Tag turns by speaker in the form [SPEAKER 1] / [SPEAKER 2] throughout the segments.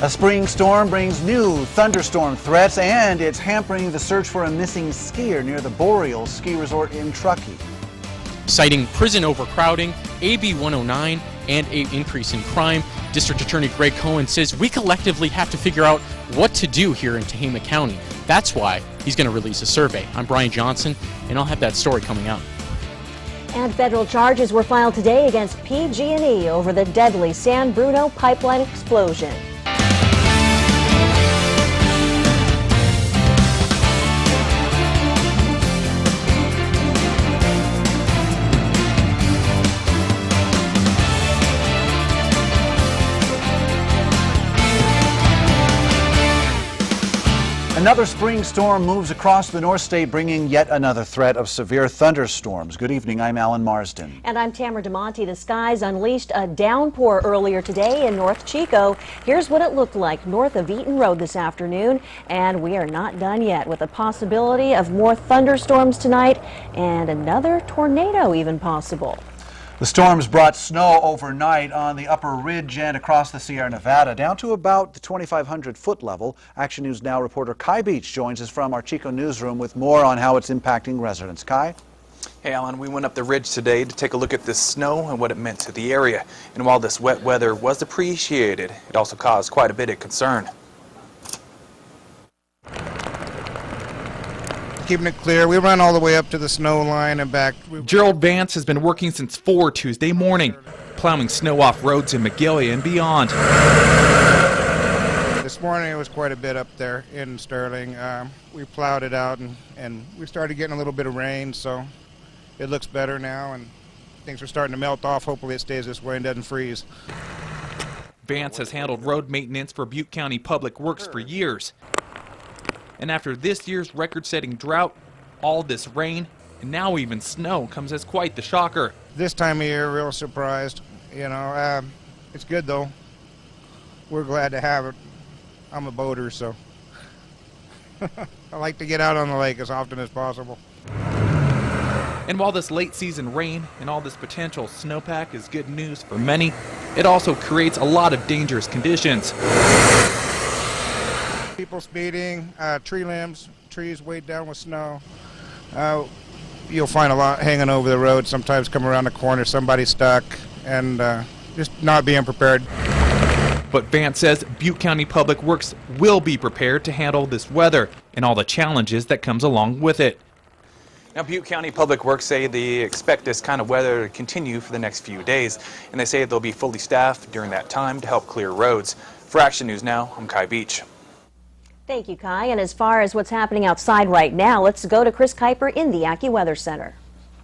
[SPEAKER 1] A spring storm brings new thunderstorm threats, and it's hampering the search for a missing skier near the Boreal Ski Resort in Truckee.
[SPEAKER 2] Citing prison overcrowding, AB 109, and an increase in crime, District Attorney Greg Cohen says we collectively have to figure out what to do here in Tehama County. That's why he's going to release a survey. I'm Brian Johnson, and I'll have that story coming out.
[SPEAKER 3] And federal charges were filed today against PG&E over the deadly San Bruno pipeline explosion.
[SPEAKER 1] Another spring storm moves across the North State, bringing yet another threat of severe thunderstorms. Good evening, I'm Alan Marsden.
[SPEAKER 3] And I'm Tamara DeMonte. The skies unleashed a downpour earlier today in North Chico. Here's what it looked like north of Eaton Road this afternoon. And we are not done yet, with a possibility of more thunderstorms tonight and another tornado even possible.
[SPEAKER 1] The storms brought snow overnight on the upper ridge and across the Sierra Nevada down to about the 2,500-foot level. Action News Now reporter Kai Beach joins us from our Chico newsroom with more on how it's impacting residents. Kai?
[SPEAKER 4] Hey Alan, we went up the ridge today to take a look at this snow and what it meant to the area. And while this wet weather was appreciated, it also caused quite a bit of concern.
[SPEAKER 5] Keeping it clear. We run all the way up to the snow line and back.
[SPEAKER 6] Gerald Vance has been working since 4 Tuesday morning, plowing snow off roads in Magilla and beyond.
[SPEAKER 5] This morning it was quite a bit up there in Sterling. We plowed it out and we started getting a little bit of rain, so it looks better now and things are starting to melt off. Hopefully it stays this way and doesn't freeze.
[SPEAKER 6] Vance has handled road maintenance for Butte County Public Works for years. And after this year's record-setting drought, all this rain, and now even snow comes as quite the shocker.
[SPEAKER 5] This time of year, real surprised. You know, it's good though. We're glad to have it. I'm a boater, so I like to get out on the lake as often as possible.
[SPEAKER 6] And while this late season rain and all this potential snowpack is good news for many, it also creates a lot of dangerous conditions.
[SPEAKER 5] People speeding, tree limbs, trees weighed down with snow. You'll find a lot hanging over the road, sometimes come around the corner, somebody stuck, and just not being prepared.
[SPEAKER 6] But Vance says Butte County Public Works will be prepared to handle this weather and all the challenges that comes along with it.
[SPEAKER 4] Now, Butte County Public Works say they expect this kind of weather to continue for the next few days, and they say they'll be fully staffed during that time to help clear roads. For Action News Now, I'm Kai Beach.
[SPEAKER 3] Thank you, Kai. And as far as what's happening outside right now, let's go to Chris Kuiper in the AccuWeather Center.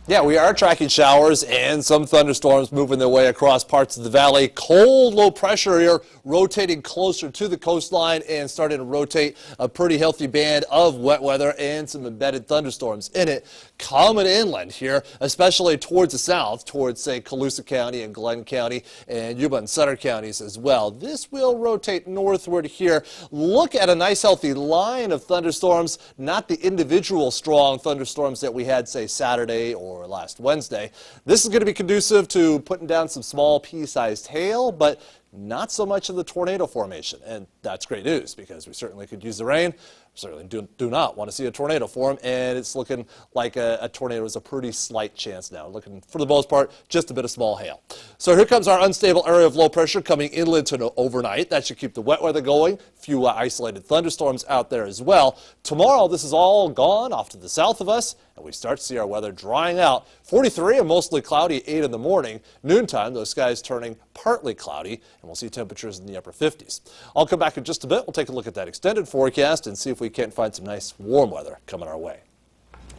[SPEAKER 7] Yeah, we are tracking showers and some thunderstorms moving their way across parts of the valley. Cold, low pressure here rotating closer to the coastline and starting to rotate a pretty healthy band of wet weather and some embedded thunderstorms in it coming inland here, especially towards the south, towards, say, Colusa County and Glenn County and Yuba and Sutter counties as well. This will rotate northward here. Look at a nice healthy line of thunderstorms, not the individual strong thunderstorms that we had, say, Saturday or last Wednesday. This is going to be conducive to putting down some small pea-sized hail, but not so much of the tornado formation. And that's great news because we certainly could use the rain. Certainly do not want to see a tornado form, and it's looking like a tornado is a pretty slight chance now. Looking, for the most part, just a bit of small hail. So here comes our unstable area of low pressure coming inland to overnight. That should keep the wet weather going. Few isolated thunderstorms out there as well. Tomorrow, this is all gone off to the south of us, and we start to see our weather drying out. 43 and mostly cloudy, 8 in the morning. Noontime, those skies turning partly cloudy, and we'll see temperatures in the upper 50s. I'll come back in just a bit. We'll take a look at that extended forecast and see if we can't find some nice warm weather coming our way.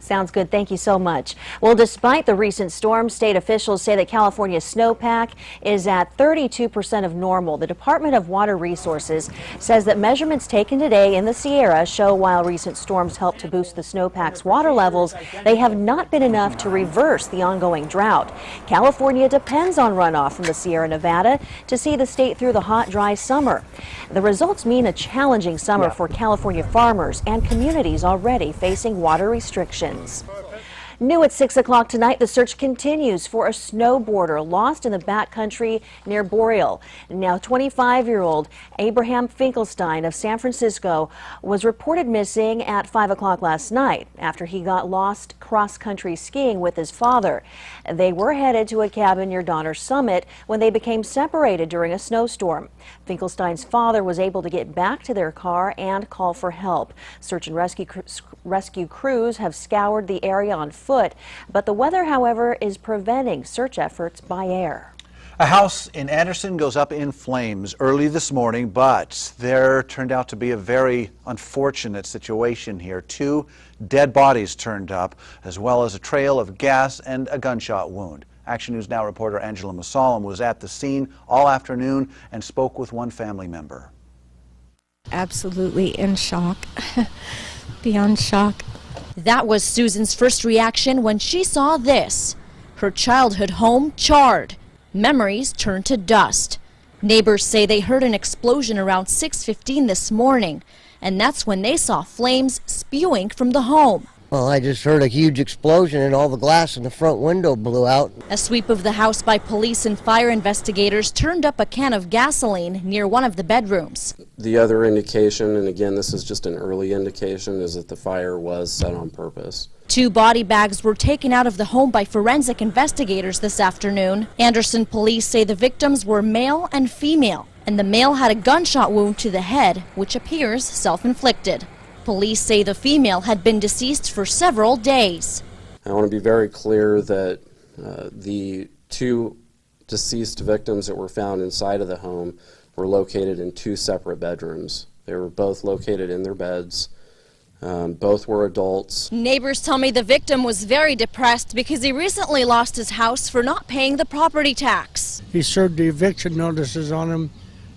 [SPEAKER 3] Sounds good. Thank you so much. Well, despite the recent storm, state officials say that California's snowpack is at 32% of normal. The Department of Water Resources says that measurements taken today in the Sierra show while recent storms helped to boost the snowpack's water levels, they have not been enough to reverse the ongoing drought. California depends on runoff from the Sierra Nevada to see the state through the hot, dry summer. The results mean a challenging summer for California farmers and communities already facing water restrictions. New at 6 o'clock tonight, the search continues for a snowboarder lost in the backcountry near Boreal. Now 25-year-old Abraham Finkelstein of San Francisco was reported missing at 5 o'clock last night after he got lost cross-country skiing with his father. They were headed to a cabin near Donner Summit when they became separated during a snowstorm. Finkelstein's father was able to get back to their car and call for help. Search and rescue crews have scoured the area on foot, but the weather, however, is preventing search efforts by air.
[SPEAKER 1] A house in Anderson goes up in flames early this morning, but there turned out to be a very unfortunate situation here. 2 dead bodies turned up, as well as a trail of gas and a gunshot wound. Action News Now reporter Angela Musalam was at the scene all afternoon and spoke with one family member.
[SPEAKER 8] Absolutely in shock, beyond shock.
[SPEAKER 9] That was Susan's first reaction when she saw this. Her childhood home charred. Memories turned to dust. Neighbors say they heard an explosion around 6:15 this morning, and that's when they saw flames spewing from the home.
[SPEAKER 10] Well, I just heard a huge explosion and all the glass in the front window blew out.
[SPEAKER 9] A sweep of the house by police and fire investigators turned up a can of gasoline near one of the bedrooms.
[SPEAKER 11] The other indication, and again this is just an early indication, is that the fire was set on purpose.
[SPEAKER 9] 2 body bags were taken out of the home by forensic investigators this afternoon. Anderson police say the victims were male and female, and the male had a gunshot wound to the head, which appears self-inflicted. Police say the female had been deceased for several days.
[SPEAKER 11] I want to be very clear that the 2 deceased victims that were found inside of the home were located in 2 separate bedrooms. They were both located in their beds. Both were adults.
[SPEAKER 9] Neighbors tell me the victim was very depressed because he recently lost his house for not paying the property tax.
[SPEAKER 12] He served the eviction notices on him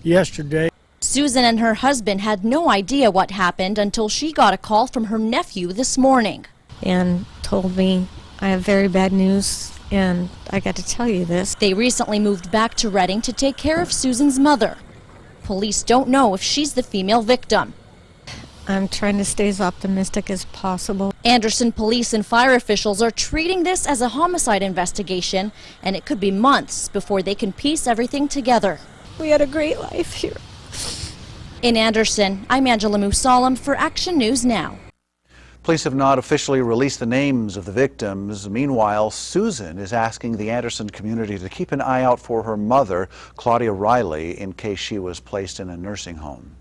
[SPEAKER 12] yesterday.
[SPEAKER 9] Susan and her husband had no idea what happened until she got a call from her nephew this morning.
[SPEAKER 8] And told me, I have very bad news and I got to tell you this.
[SPEAKER 9] They recently moved back to Redding to take care of Susan's mother. Police don't know if she's the female victim.
[SPEAKER 8] I'm trying to stay as optimistic as possible.
[SPEAKER 9] Anderson police and fire officials are treating this as a homicide investigation, and it could be months before they can piece everything together.
[SPEAKER 8] We had a great life here.
[SPEAKER 9] In Anderson, I'm Angela Musalam for Action News Now.
[SPEAKER 1] Police have not officially released the names of the victims. Meanwhile, Susan is asking the Anderson community to keep an eye out for her mother, Claudia Riley, in case she was placed in a nursing home.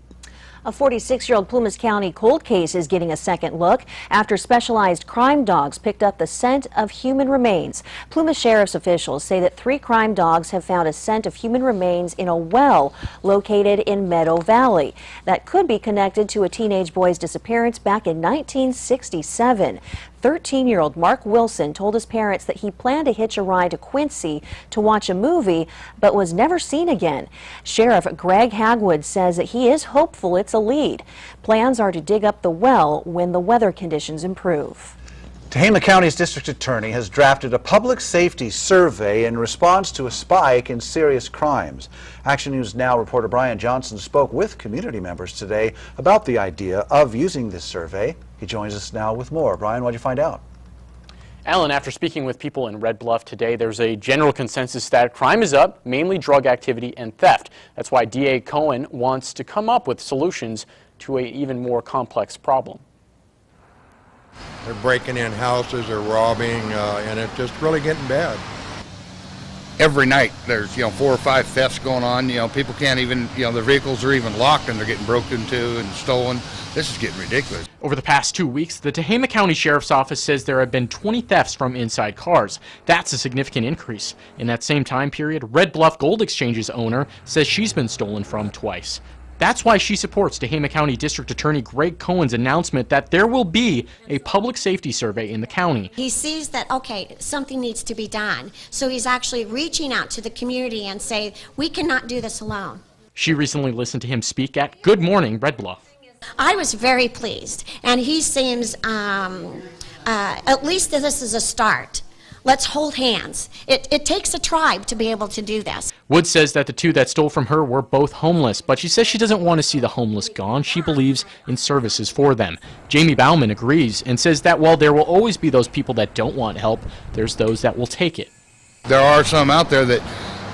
[SPEAKER 3] A 46-year-old Plumas County cold case is getting a second look after specialized crime dogs picked up the scent of human remains. Plumas Sheriff's officials say that 3 crime dogs have found a scent of human remains in a well located in Meadow Valley. That could be connected to a teenage boy's disappearance back in 1967. 13-year-old Mark Wilson told his parents that he planned to hitch a ride to Quincy to watch a movie, but was never seen again. Sheriff Greg Hagwood says that he is hopeful it's a lead. Plans are to dig up the well when the weather conditions improve.
[SPEAKER 1] Tehama County's district attorney has drafted a public safety survey in response to a spike in serious crimes. Action News Now reporter Brian Johnson spoke with community members today about the idea of using this survey. He joins us now with more. Brian, what did you find out?
[SPEAKER 2] Alan, after speaking with people in Red Bluff today, there's a general consensus that crime is up, mainly drug activity and theft. That's why DA Cohen wants to come up with solutions to an even more complex problem.
[SPEAKER 13] They're breaking in houses, they're robbing, and it's just really getting bad.
[SPEAKER 14] Every night there's 4 or 5 thefts going on. People can't even, their vehicles are even locked and they're getting broken into and stolen. This is getting ridiculous.
[SPEAKER 2] Over the past 2 weeks, the Tehama County Sheriff's Office says there have been 20 thefts from inside cars. That's a significant increase. In that same time period, Red Bluff Gold Exchange's owner says she's been stolen from twice. That's why she supports Tehama County District Attorney Greg Cohen's announcement that there will be a public safety survey in the county.
[SPEAKER 15] He sees that, okay, something needs to be done. So he's actually reaching out to the community and saying, we cannot do this alone.
[SPEAKER 2] She recently listened to him speak at Good Morning Red Bluff.
[SPEAKER 15] I was very pleased, and he seems, at least this is a start. Let's hold hands. It takes a tribe to be able to do this.
[SPEAKER 2] Wood says that the two that stole from her were both homeless, but she says she doesn't want to see the homeless gone. She believes in services for them. Jamie Bauman agrees and says that while there will always be those people that don't want help, there's those that will take it.
[SPEAKER 14] There are some out there that,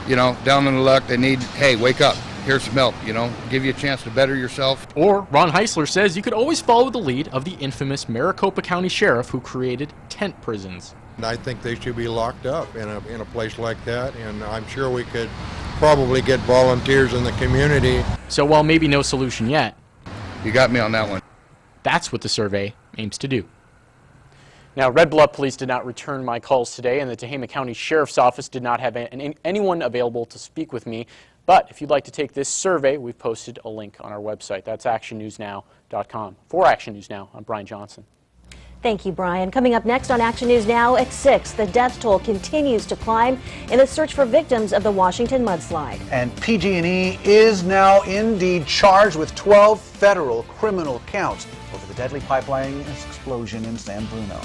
[SPEAKER 14] you know, down in the luck, they need, hey, wake up. Here's some help, you know, give you a chance to better yourself.
[SPEAKER 2] Or Ron Heisler says you could always follow the lead of the infamous Maricopa County Sheriff who created tent prisons.
[SPEAKER 13] I think they should be locked up in a place like that, and I'm sure we could probably get volunteers in the community.
[SPEAKER 2] So while maybe no solution yet,
[SPEAKER 14] you got me on that one.
[SPEAKER 2] That's what the survey aims to do. Now, Red Bluff Police did not return my calls today, and the Tehama County Sheriff's Office did not have anyone available to speak with me. But if you'd like to take this survey, we've posted a link on our website. That's actionnewsnow.com. For Action News Now, I'm Brian Johnson.
[SPEAKER 3] Thank you, Brian. Coming up next on Action News Now at 6, the death toll continues to climb in the search for victims of the Washington mudslide.
[SPEAKER 1] And PG&E is now indeed charged with 12 federal criminal counts over the deadly pipeline explosion in San Bruno.